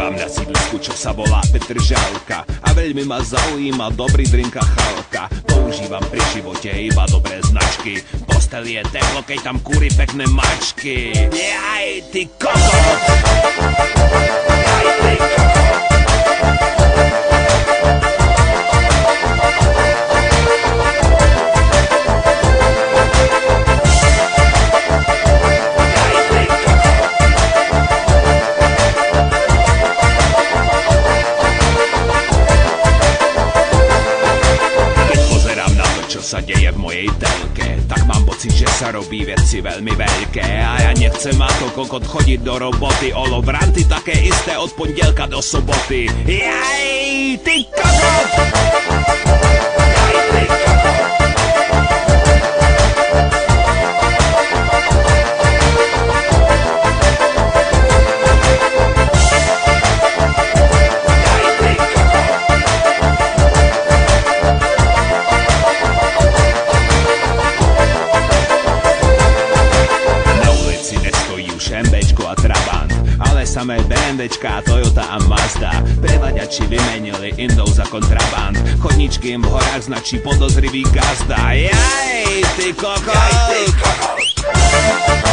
Mám na sídlisku, čo sa volá Petržalka, a veľmi ma zaujíma dobrý drink a chalka. Používam pri živote iba dobré značky. Postel je teplo, keď tam kúri pekné mačky. Jaj, ty kokot! Jaj, ty kokot! Sa deje v mojej telke, tak mám pocit, že sa robí veci veľmi veľké. A ja nechcem ako kokot chodiť do roboty. Olovranty také isté od pondelka do soboty. Jaj, ty kokot! Jaj, ty kokot! MBčko a Trabant, ale samé BMWčka, Toyota a Mazda. Prevaďači vymenili Indov za kontraband. Chodničky im v horách značí podozrivý gazda. Jaj, ty kokot! Jaj, ty kokot!